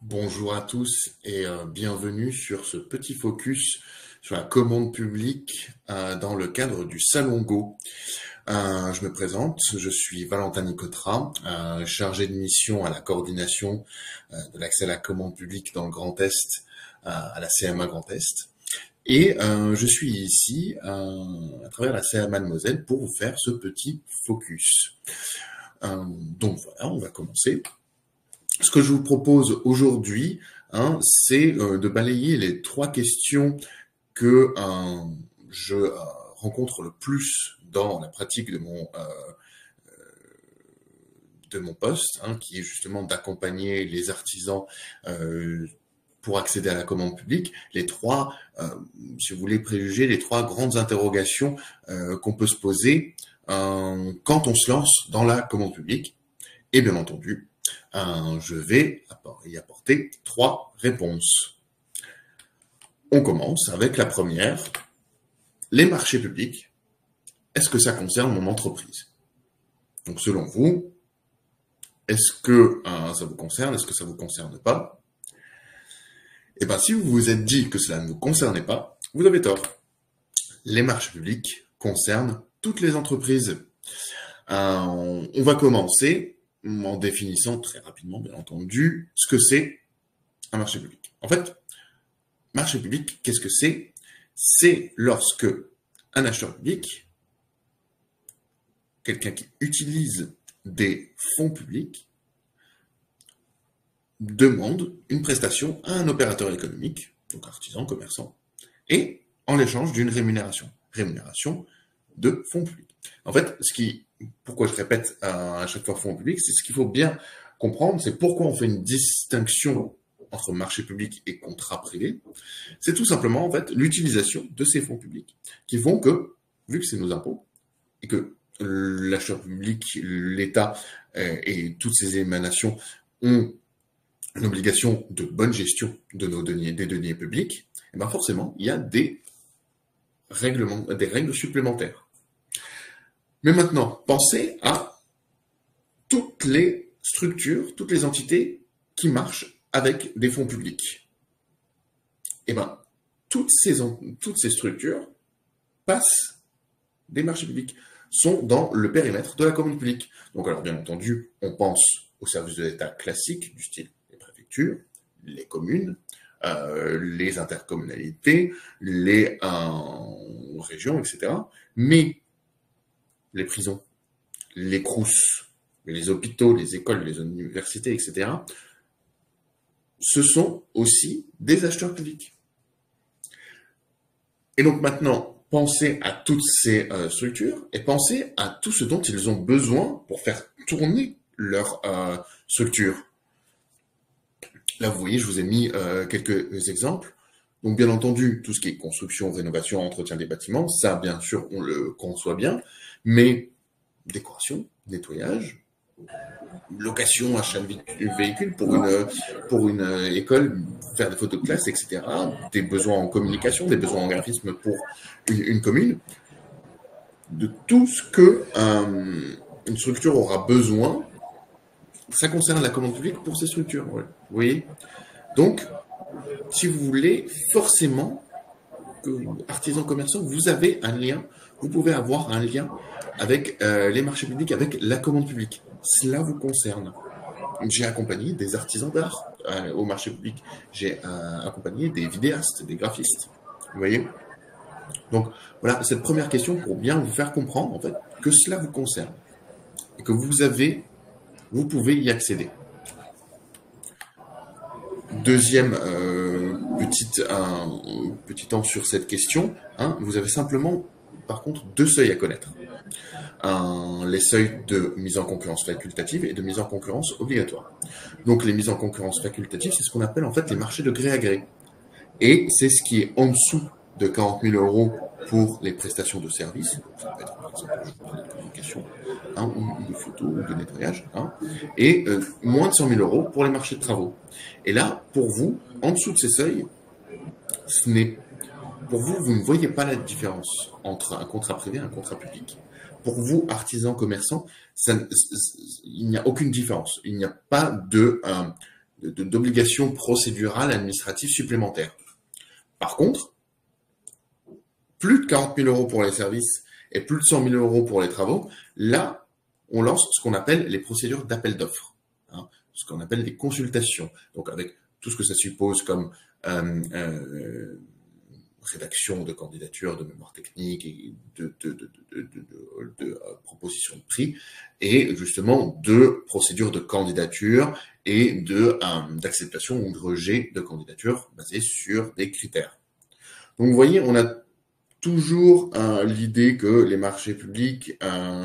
Bonjour à tous et bienvenue sur ce petit focus sur la commande publique dans le cadre du Salon Go. Je me présente, je suis Valentin Nicotra, chargé de mission à la coordination de l'accès à la commande publique dans le Grand Est, à la CMA Grand Est. Et je suis ici à travers la CMA de Moselle pour vous faire ce petit focus. Donc voilà, on va commencer. Ce que je vous propose aujourd'hui, c'est de balayer les trois questions que je rencontre le plus dans la pratique de mon poste, qui est justement d'accompagner les artisans pour accéder à la commande publique. Les trois, si vous voulez, préjuger les trois grandes interrogations qu'on peut se poser quand on se lance dans la commande publique. Et bien entendu, je vais y apporter trois réponses. On commence avec la première. Les marchés publics, est-ce que ça concerne mon entreprise? Donc selon vous, est-ce que ça vous concerne? Est-ce que ça ne vous concerne pas? Eh bien, si vous vous êtes dit que cela ne vous concernait pas, vous avez tort. Les marchés publics concernent toutes les entreprises. On va commencer en définissant très rapidement, bien entendu, ce que c'est un marché public. En fait, marché public, qu'est-ce que c'est? C'est lorsque un acheteur public, quelqu'un qui utilise des fonds publics, demande une prestation à un opérateur économique, donc artisan, commerçant, et en échange d'une rémunération de fonds publics. En fait, pourquoi je répète à chaque fois fonds publics, c'est ce qu'il faut bien comprendre, c'est pourquoi on fait une distinction entre marché public et contrat privé. C'est tout simplement en fait l'utilisation de ces fonds publics qui font que, vu que c'est nos impôts et que l'acheteur public, l'État et toutes ces émanations ont une obligation de bonne gestion de des deniers publics, et bien forcément il y a des règles supplémentaires. Mais maintenant, pensez à toutes les structures, toutes les entités qui marchent avec des fonds publics. Eh bien, toutes ces structures passent des marchés publics, sont dans le périmètre de la commande publique. Donc alors, bien entendu, on pense aux services de l'État classiques, du style les préfectures, les communes, les intercommunalités, les régions, etc. Mais les prisons, les crous, les hôpitaux, les écoles, les universités, etc., ce sont aussi des acheteurs publics. Et donc maintenant, pensez à toutes ces structures et pensez à tout ce dont ils ont besoin pour faire tourner leur structure. Là, vous voyez, je vous ai mis quelques exemples. Donc, bien entendu, tout ce qui est construction, rénovation, entretien des bâtiments, ça, bien sûr, on le conçoit bien, mais décoration, nettoyage, location, achat de véhicule pour une école, faire des photos de classe, etc., des besoins en communication, des besoins en graphisme pour une commune, de tout ce que une structure aura besoin, ça concerne la commande publique pour ces structures. Ouais. Vous voyez? Donc, si vous voulez, forcément, artisans commerçants, vous avez un lien, vous pouvez avoir un lien avec les marchés publics, avec la commande publique. Cela vous concerne. J'ai accompagné des artisans d'art au marché public. J'ai accompagné des vidéastes, des graphistes. Vous voyez? Donc, voilà, cette première question pour bien vous faire comprendre, en fait, que cela vous concerne. Et que vous pouvez y accéder. Deuxième petit temps sur cette question, vous avez simplement, par contre, deux seuils à connaître. Les seuils de mise en concurrence facultative et de mise en concurrence obligatoire. Donc les mises en concurrence facultatives, c'est ce qu'on appelle en fait les marchés de gré à gré. Et c'est ce qui est en dessous de 40 000 € pour les prestations de services. Ça peut être par exemple de communication, ou de photo, ou de nettoyage. Et moins de 100 000 € pour les marchés de travaux. Et là, pour vous, en dessous de ces seuils, pour vous, vous ne voyez pas la différence entre un contrat privé et un contrat public. Pour vous, artisans, commerçants, il n'y a aucune différence. Il n'y a pas d'obligations procédurales administratives supplémentaires. Par contre, plus de 40 000 euros pour les services et plus de 100 000 euros pour les travaux, là, on lance ce qu'on appelle les procédures d'appel d'offres, hein, ce qu'on appelle des consultations. Donc, avec tout ce que ça suppose comme rédaction de candidature, de mémoire technique et de proposition de prix, et justement de procédures de candidature et d'acceptation ou de rejet de candidature basées sur des critères. Donc, vous voyez, on a toujours l'idée que les marchés publics,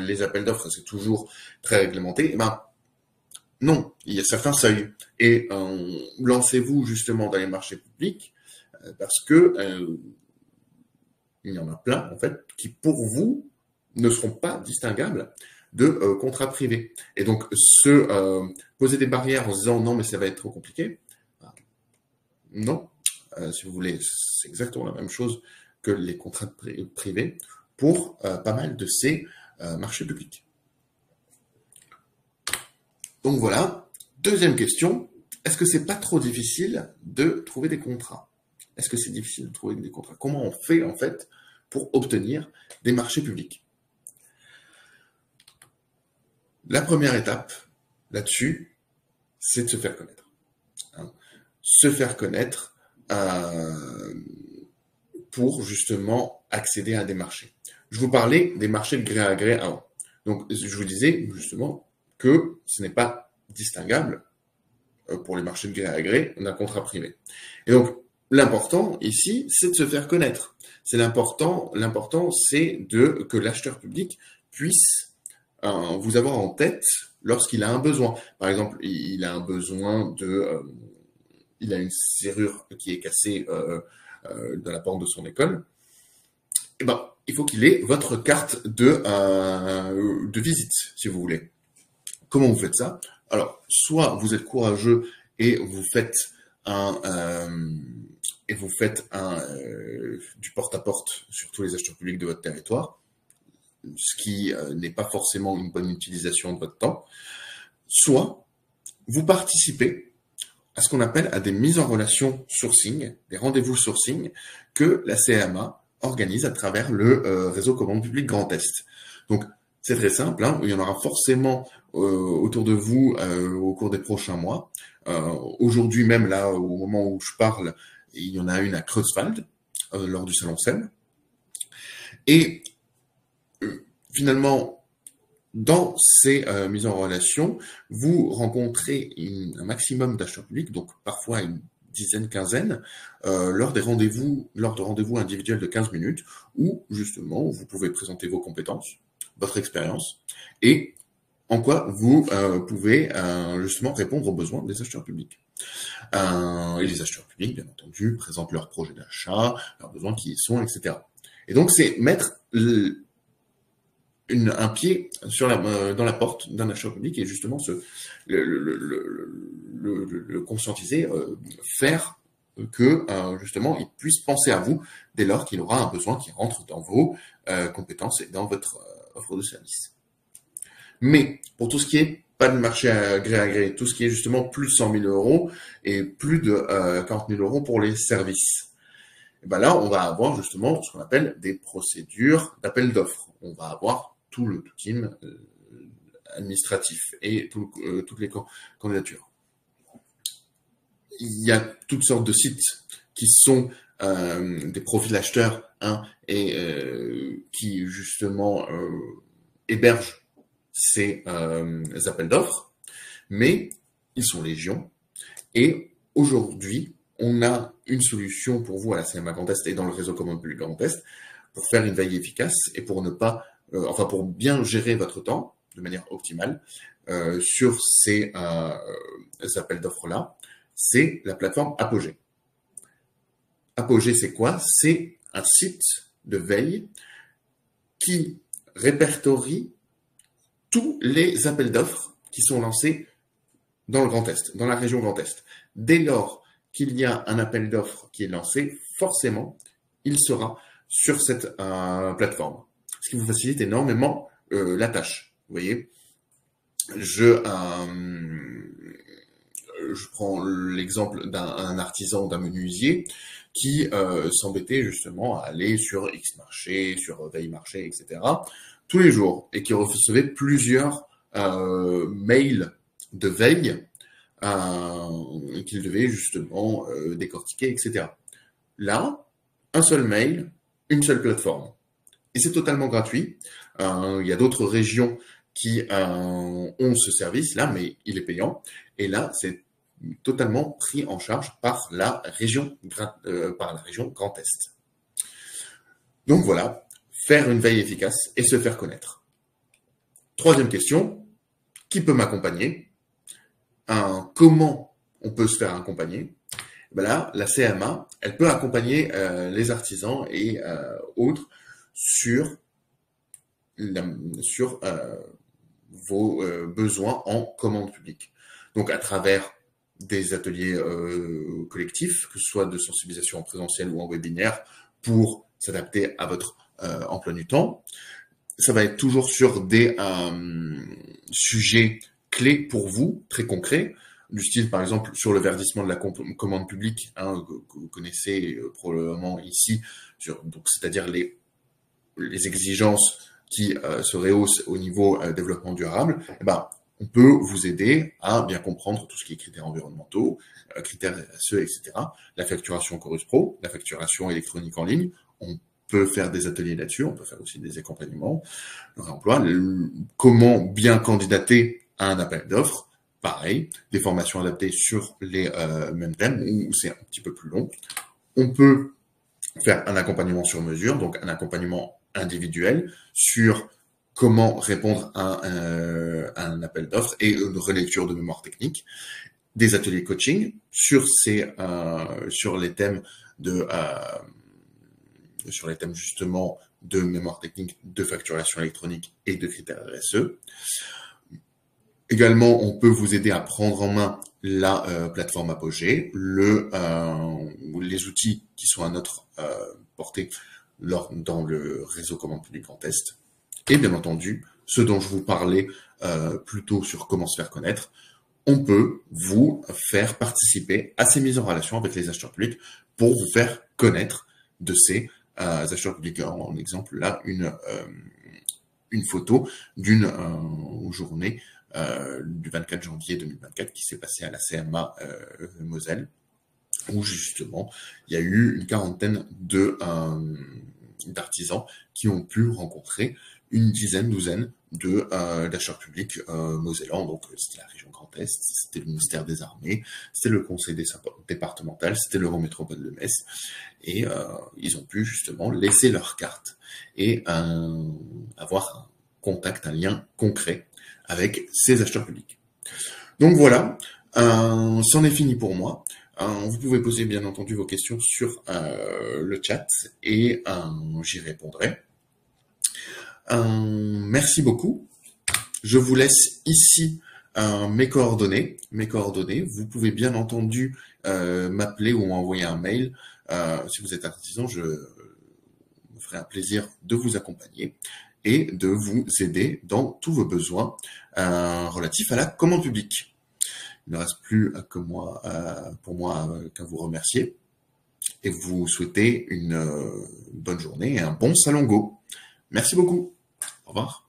les appels d'offres, c'est toujours très réglementé. Eh ben, non, il y a certains seuils. Et lancez-vous justement dans les marchés publics parce que il y en a plein, en fait, qui pour vous ne seront pas distinguables de contrats privés. Et donc, poser des barrières en se disant non, mais ça va être trop compliqué, non. Si vous voulez, c'est exactement la même chose que les contrats privés pour pas mal de ces marchés publics. Donc voilà. Deuxième question, est-ce que c'est pas trop difficile de trouver des contrats? Est-ce que c'est difficile de trouver des contrats? Comment on fait en fait pour obtenir des marchés publics? La première étape là-dessus, c'est de se faire connaître. Hein. Se faire connaître pour justement accéder à des marchés. Je vous parlais des marchés de gré à gré avant. Donc, je vous disais justement que ce n'est pas distinguable pour les marchés de gré à gré d'un contrat privé. Et donc, l'important ici, c'est de se faire connaître. C'est l'important, c'est que l'acheteur public puisse vous avoir en tête lorsqu'il a un besoin. Par exemple, il a un besoin il a une serrure qui est cassée dans la porte de son école. Eh ben, il faut qu'il ait votre carte de visite, si vous voulez. Comment vous faites ça? Alors, soit vous êtes courageux et vous faites du porte-à-porte sur tous les acheteurs publics de votre territoire, ce qui n'est pas forcément une bonne utilisation de votre temps. Soit vous participez à ce qu'on appelle des mises en relation sourcing, des rendez-vous sourcing que la CMA organise à travers le réseau commande publique Grand Est. Donc, c'est très simple, hein, il y en aura forcément autour de vous au cours des prochains mois. Aujourd'hui même, là, au moment où je parle, il y en a une à Creuswald, lors du Salon SEM. Et finalement, dans ces mises en relation, vous rencontrez un maximum d'acheteurs publics, donc parfois une dizaine, quinzaine, lors de rendez-vous individuels de 15 minutes, où justement vous pouvez présenter vos compétences, votre expérience, et en quoi vous pouvez justement répondre aux besoins des acheteurs publics. Et les acheteurs publics, bien entendu, présentent leurs projets d'achat, leurs besoins qui y sont, etc. Et donc c'est mettre un pied dans la porte d'un acheteur public et justement le conscientiser, faire que justement il puisse penser à vous dès lors qu'il aura un besoin qui rentre dans vos compétences et dans votre offre de service. Mais pour tout ce qui est pas de marché à gré, tout ce qui est justement plus de 100 000 euros et plus de 40 000 euros pour les services, et ben là on va avoir justement ce qu'on appelle des procédures d'appel d'offres. On va avoir tout le team administratif et toutes les candidatures. Il y a toutes sortes de sites qui sont des profils d'acheteurs et qui justement hébergent ces appels d'offres, mais ils sont légion. Et aujourd'hui, on a une solution pour vous à la CMA Grand Est et dans le réseau commande publique Grand Est pour faire une veille efficace et pour ne pas pour bien gérer votre temps de manière optimale sur ces appels d'offres-là, c'est la plateforme Apogée. Apogée, c'est quoi? C'est un site de veille qui répertorie tous les appels d'offres qui sont lancés dans le Grand Est, dans la région Grand Est. Dès lors qu'il y a un appel d'offres qui est lancé, forcément, il sera sur cette plateforme. Ce qui vous facilite énormément la tâche. Vous voyez, je prends l'exemple d'un artisan, d'un menuisier qui s'embêtait justement à aller sur X marché, sur Veille marché, etc. tous les jours et qui recevait plusieurs mails de veille qu'il devait justement décortiquer, etc. Là, un seul mail, une seule plateforme. Et c'est totalement gratuit. Il y a d'autres régions qui ont ce service-là, mais il est payant. Et là, c'est totalement pris en charge par la région Grand Est. Donc voilà, faire une veille efficace et se faire connaître. Troisième question, qui peut m'accompagner? Comment on peut se faire accompagner? Ben là, la CMA, elle peut accompagner les artisans et autres sur vos besoins en commande publique. Donc à travers des ateliers collectifs, que ce soit de sensibilisation en présentiel ou en webinaire, pour s'adapter à votre emploi du temps. Ça va être toujours sur des sujets clés pour vous, très concrets, du style par exemple sur le verdissement de la commande publique, que vous connaissez probablement ici, donc c'est-à-dire les exigences qui se rehaussent au niveau développement durable. Eh ben, on peut vous aider à bien comprendre tout ce qui est critères environnementaux, critères RSE, etc. La facturation Chorus Pro, la facturation électronique en ligne. On peut faire des ateliers là-dessus, on peut faire aussi des accompagnements, le réemploi, comment bien candidater à un appel d'offres, pareil, des formations adaptées sur les mêmes thèmes, où c'est un petit peu plus long. On peut faire un accompagnement sur mesure, donc un accompagnement individuel sur comment répondre à un appel d'offres et une relecture de mémoire technique, des ateliers coaching sur les thèmes justement de mémoire technique, de facturation électronique et de critères RSE. Également, on peut vous aider à prendre en main la plateforme Apogée, les outils qui sont à notre portée dans le réseau commande publique Grand Est. Et bien entendu, ce dont je vous parlais plus tôt sur comment se faire connaître, on peut vous faire participer à ces mises en relation avec les acheteurs publics pour vous faire connaître de ces acheteurs publics. En exemple, là, une photo d'une journée du 24 janvier 2024 qui s'est passée à la CMA Moselle, où justement, il y a eu une quarantaine d'artisans qui ont pu rencontrer une douzaine d'acheteurs publics mosellans. Donc, c'était la région Grand Est, c'était le ministère des Armées, c'était le conseil départemental, c'était l'Eurométropole de Metz. Et ils ont pu justement laisser leur carte et avoir un contact, un lien concret avec ces acheteurs publics. Donc voilà, c'en est fini pour moi. Vous pouvez poser bien entendu vos questions sur le chat et j'y répondrai. Merci beaucoup. Je vous laisse ici mes coordonnées. Vous pouvez bien entendu m'appeler ou m'envoyer un mail. Si vous êtes artisan, je me ferai un plaisir de vous accompagner et de vous aider dans tous vos besoins relatifs à la commande publique. Il ne reste plus pour moi qu'à vous remercier et vous souhaiter une bonne journée et un bon Salon Go. Merci beaucoup. Au revoir.